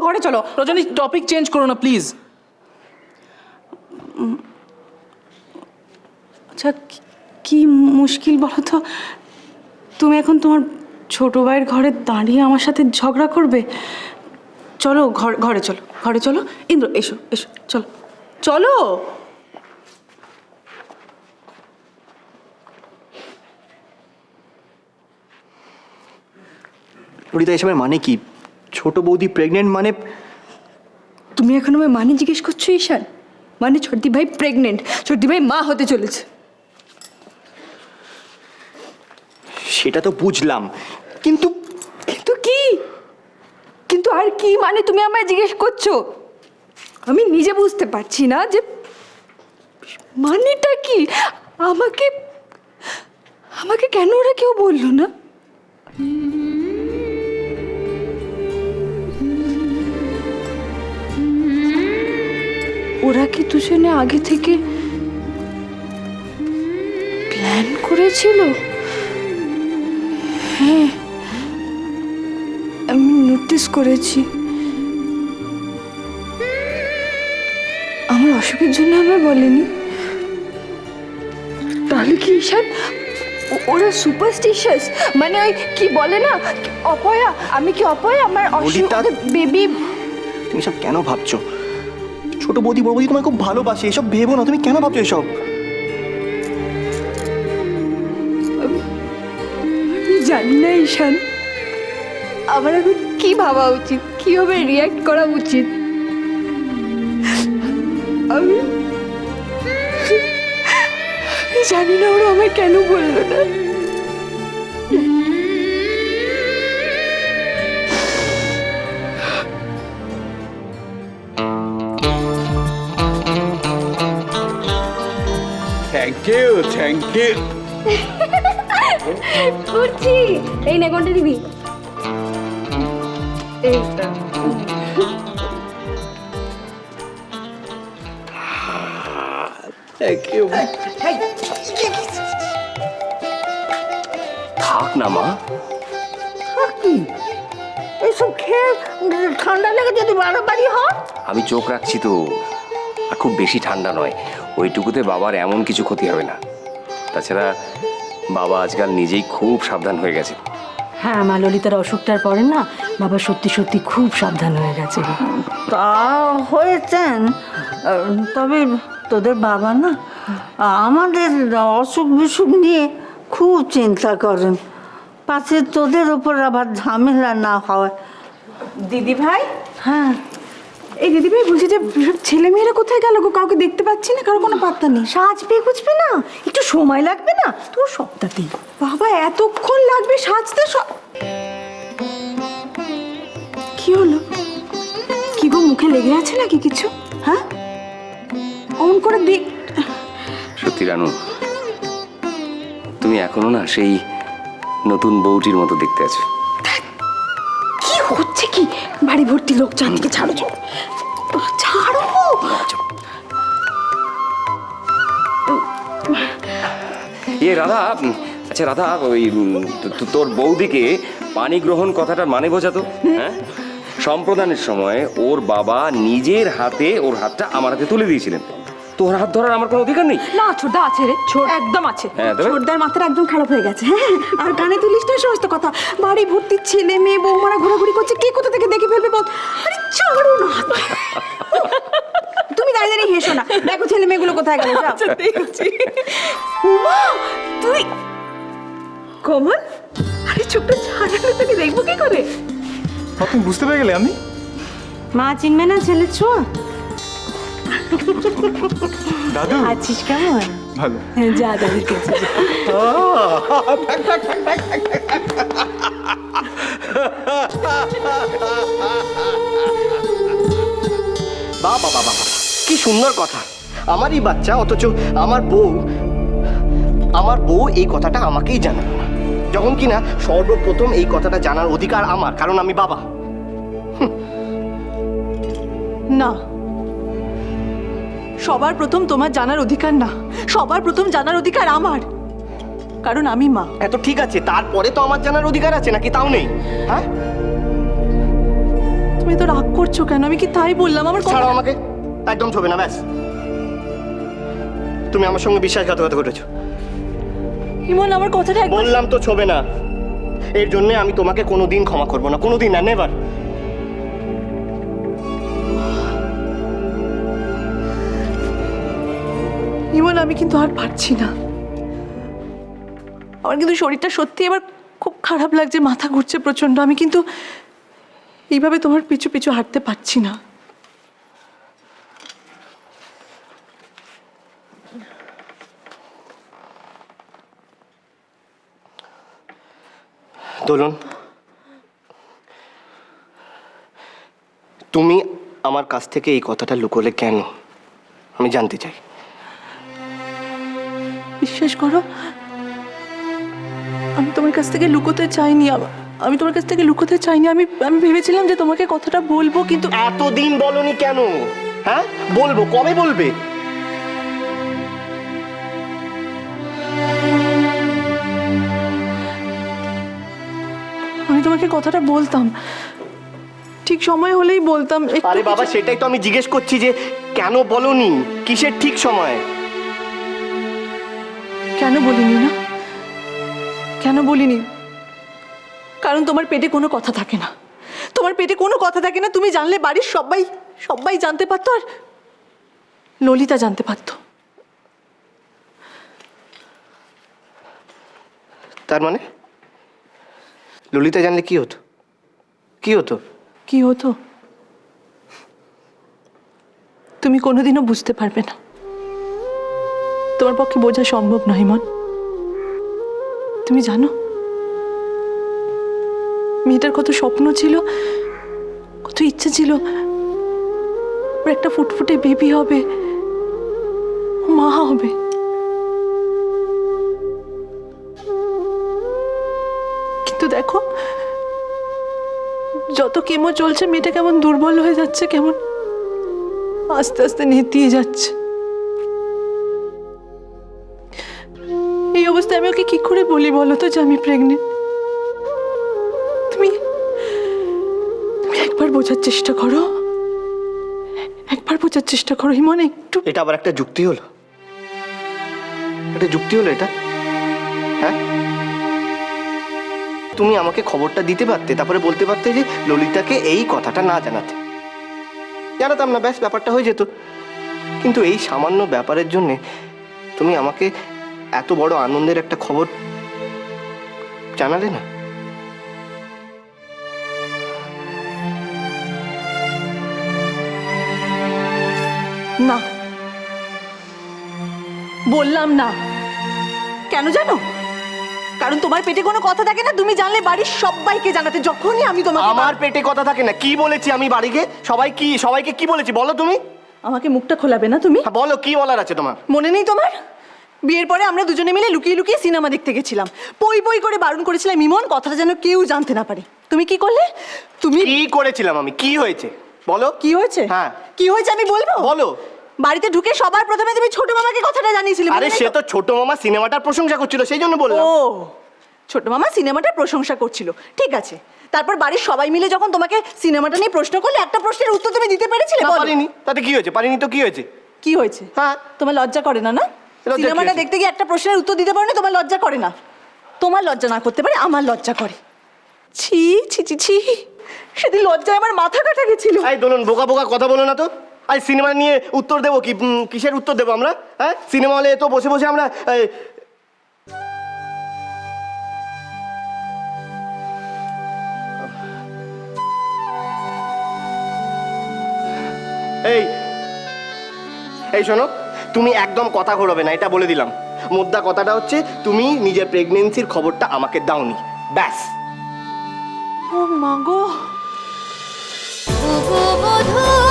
ঘরে চলো। রজনী topic change করো না প্লিজ। আচ্ছা কি মুশকিল বলো তো, তুমি এখন তোমার ছোট ভাইয়ের ঘরে দাঁড়িয়ে আমার সাথে ঝগড়া করবে? চলো ঘরে চলো, ঘরে চলো। ইন্দ্র এসো এসো, চলো চলো। ললিতা এসবের মানে কি? ছোট বৌদি প্রেগনেন্ট মানে? তুমি এখন আমায় মানে জিজ্ঞেস করছো ঈশান? মানে ছোটি ভাই প্রেগনেন্ট, ছোটি ভাই মা হতে চলেছে। সেটা তো বুঝলাম, কিন্তু কিন্তু কি? কিন্তু আর কি মানে তুমি আমায় জিজ্ঞেস করছো? আমি নিজে বুঝতে পারছি না যে মানেটা কি। আমাকে আমাকে কেন ওরা কেউ বললো না? ওরা কি দুজনে আগে থেকে প্ল্যান করেছিল? হ্যাঁ, আমি নোটিস করেছি। আমার অসুখের জন্য আমায় বলেনি। তাহলে কি ঈশান ওরা সুপারস্টিশিয়াস? মানে ওই কি বলে না, অপয়া? আমি কি অপয়া? আমার অসুখ ললিতা, বেবি। তুমি সব কেন ভাবছো? ছোট বৌদি বড় বৌদি তোমায় খুব ভালোবাসে, এসব ভেবো না। তুমি কেন ভাবছো এসব? জানি না ঈশান, আমার এখন কি ভাবা উচিত, কিভাবে রিয়াক্ট করা উচিত। আমি জানি না ওরা আমায় কেন বললো না। Thank you, thank you. করছি এই না, কোনটা দিবি? এইটা। Thank you. থাক না মা। এসব খেয়ে ঠান্ডা লেগে যদি বাড়াবাড়ি হয়? আমি চোখ রাখছি তো, আর খুব বেশি ঠান্ডা নয়, ওইটুকুতে বাবার এমন কিছু ক্ষতি হবে না। তাছাড়া বাবা আজকাল নিজেই খুব সাবধান হয়ে গেছে। হ্যাঁ, মা ললিতার অসুখটার পরে না বাবা সত্যি সত্যি খুব সাবধান হয়ে গেছে। তা হয়েছেন, তবে তোদের বাবা না আমাদের অসুখ বিসুখ নিয়ে খুব চিন্তা করেন, পাছে তোদের ওপর আবার ঝামেলা না হয়। দিদি ভাই, হ্যাঁ, এই দিদি ভাই বলছি যে ছেলে মেয়েরা কোথায় গেল গো? কাউকে দেখতে পাচ্ছি না, কারো কোনো পাত্তা নেই। সাজবে গুজবে না, একটু সময় লাগবে না তোর সপ্তাহতেই? বাবা এতক্ষণ লাগবে সাজতে? কি হলো? কি গো, মুখে লেগে আছে নাকি কিছু? হ্যাঁ, অমন করে দেখ। সত্যি রানু, তুমি এখনো না সেই নতুন বউটির মতো দেখতে আছো। কি হচ্ছে কি? বাড়ি ভর্তি লোক, চারদিকে ছাড়ো ছাড়ো। রাধা, আচ্ছা রাধা, ওই তোর বৌদিকে পানি গ্রহণ কথাটার মানে বোঝাতো। হ্যাঁ, সম্প্রদানের সময় ওর বাবা নিজের হাতে ওর হাতটা আমার হাতে তুলে দিয়েছিলেন। তোর হাত ধরার আমার কোনো অধিকার নেই? না, ছোটদা আছে রে, একদম আছে। হ্যাঁ, তবে? ছোটদার মাথাটা একদম খারাপ হয়ে গেছে। হ্যাঁ, আর কানে তুলিস না সমস্ত কথা। বাড়ি ভর্তি ছেলে মেয়ে, বৌমারা ঘোরাঘুরি করছে, কে কোথা থেকে দেখে ফেলবে বল। আরে ছাড়ো না। তুমি দাঁড়িয়ে দাঁড়িয়ে হেসো না, দেখো ছেলে মেয়েগুলো কোথায় গেল। দেখছি। উমা, তুই কমল, আরে ছোট্ট ছাড়ালে তোকে দেখবো কি করে? তুমি বুঝতে পেরে গেলে আমি? মা চিনবে না ছেলের ছোঁয়া? দাদু আছিস কেমন? ভালো। যা দাদুর কাছে যা। বাবা বাবা, কি সুন্দর কথা। আমারই বাচ্চা, অথচ আমার বউ এই কথাটা আমাকেই জানালো না, যখন কিনা সর্বপ্রথম এই কথাটা জানার অধিকার আমার, কারণ আমি বাবা। না, সবার প্রথম তোমার জানার অধিকার না, সবার প্রথম জানার অধিকার আমার, কারণ আমি মা। এত ঠিক আছে, তারপরে তো আমার জানার অধিকার আছে নাকি তাও নেই? হ্যাঁ, তুমি তো রাগ করছো কেন? আমি কি তাই বললাম? আমার কথা ছাড়ো আমাকে, একদম ছবে না, ব্যাস। তুমি আমার সঙ্গে বিশ্বাসঘাতকতা করেছো। ইমন, আমার কথাটা একবার বললাম তো ছবে না। এর জন্য আমি তোমাকে কোনোদিন ক্ষমা করবো না, কোনোদিন না, নেভার। ইমন, আমি কিন্তু আর পারছি না। আমার কিন্তু শরীরটা সত্যি এবার খুব খারাপ লাগছে, মাথা ঘুরছে প্রচন্ড। আমি কিন্তু এইভাবে তোমার পিছু পিছু হাঁটতে পারছি না। দোলন, তুমি আমার কাছ থেকে এই কথাটা লুকোলে কেন? আমি জানতে চাই। বিশ্বাস করো, আমি তোমার কাছ থেকে লুকোতে চাইনি। আমি তোমার কাছ থেকে লুকোতে চাইনি। আমি ভেবেছিলাম যে তোমাকে কথাটা বলবো, কিন্তু এতদিন বলনি কেন? হ্যাঁ, বলবো, কবে বলবে? আমি তোমাকে কথাটা বলতাম, ঠিক সময় হলেই বলতাম। আরে বাবা, সেটাই তো আমি জিজ্ঞেস করছি যে কেন বলনি, কিসের ঠিক সময়? কেন বলিনি না? কেন বলিনি? কারণ তোমার পেটে কোনো কথা থাকে না। তোমার পেটে কোনো কথা থাকে না। তুমি জানলে বাড়ির সবাই জানতে পারতো, আর ললিতা জানতে পারতো। তার মানে ললিতা জানলে কি হতো? কি হতো? কি হতো তুমি কোনোদিনও বুঝতে পারবে না। তোমার পক্ষে বোঝা সম্ভব নয় মন। তুমি জানো মেয়েটার কত স্বপ্ন ছিল, কত ইচ্ছে ছিল ওর একটা ফুটফুটে বেবি হবে, মা হবে। কিন্তু দেখো, যত কেমো চলছে মেয়েটা কেমন দুর্বল হয়ে যাচ্ছে, কেমন আস্তে আস্তে নেতিয়ে যাচ্ছে। এই অবস্থায় আমি ওকে কি করে বলি বলো তো যে আমি প্রেগনেন্ট? তুমি একবার বোঝার চেষ্টা করো, একবার বোঝার চেষ্টা করো হিমন, একটু। এটা আবার একটা যুক্তি হলো? এটা যুক্তি হলো এটা? হ্যাঁ, তুমি আমাকে খবরটা দিতে পারতে, তারপরে বলতে পারতে যে ললিতাকে এই কথাটা না জানাতে। জানাতাম না, ব্যাস, ব্যাপারটা হয়ে যেত। কিন্তু এই সামান্য ব্যাপারের জন্যে তুমি আমাকে এত বড় আনন্দের একটা খবর জানালে না। না, বললাম না। কেন জানো? কারণ তোমার পেটে কোনো কথা থাকে না। তুমি জানলে বাড়ির সবাইকে জানাতে। যখনই আমি তোমাকে আমার পেটে কথা থাকে না? কি বলেছি আমি বাড়িকে? সবাইকে কি বলেছি বলো তুমি? আমাকে মুখটা খোলাবে না তুমি? হ্যাঁ, বলো, কি বলার আছে তোমার? মনে নেই তোমার? বিয়ের পরে আমরা দুজনে মিলে লুকিয়ে লুকিয়ে সিনেমা দেখতে গেছিলাম। পই পই করে বারণ করেছিলাম ইমন কথাটা যেন কেউ জানতে না পারে। তুমি কি করলে? তুমি কি করেছিলাম আমি? কি হয়েছে বলো? কি হয়েছে? হ্যাঁ, কি হয়েছে আমি বলবো? বলো। বাড়িতে ঢুকে সবার প্রথমে তুমি ছোট মামাকে কথাটা জানিয়েছিলে। আরে সে তো ছোট মামা সিনেমাটার প্রশংসা করছিল, সেই জন্য বললাম। ও, ছোট মামা সিনেমাটার প্রশংসা করছিল, ঠিক আছে। তারপর বাড়ির সবাই মিলে যখন তোমাকে সিনেমাটা নিয়ে প্রশ্ন করলে, একটা প্রশ্নের উত্তর তুমি দিতে পেরেছিলে? না, বলো। পারিনি। তাতে কি হয়েছে? পারিনি তো কি হয়েছে? কি হয়েছে? হ্যাঁ, তোমার লজ্জা করে না? না, লজ্জা কি সিনেমাটা হয়েছে? দেখতে গিয়ে একটা প্রশ্নের উত্তর দিতে পারো না, তোমার লজ্জা করে না? তোমার লজ্জা না করতে পারে, আমার লজ্জা করে। ছি ছি ছি ছি, সেদিন লজ্জায় আমার মাথা কাটা গেছিল। এই দোলন, বোকা বোকা কথা বলো না তো। আজ সিনেমা নিয়ে উত্তর দেবো কি? কিসের উত্তর দেবো আমরা? হ্যাঁ, সিনেমা হলে তো বসে বসে আমরা এই শোনো, তুমি একদম কথা ঘোরাবে না, এটা বলে দিলাম। মোদ্দা কথাটা হচ্ছে তুমি নিজের প্রেগনেন্সির খবরটা আমাকে দাওনি, ব্যাস। ও মা গো। মধু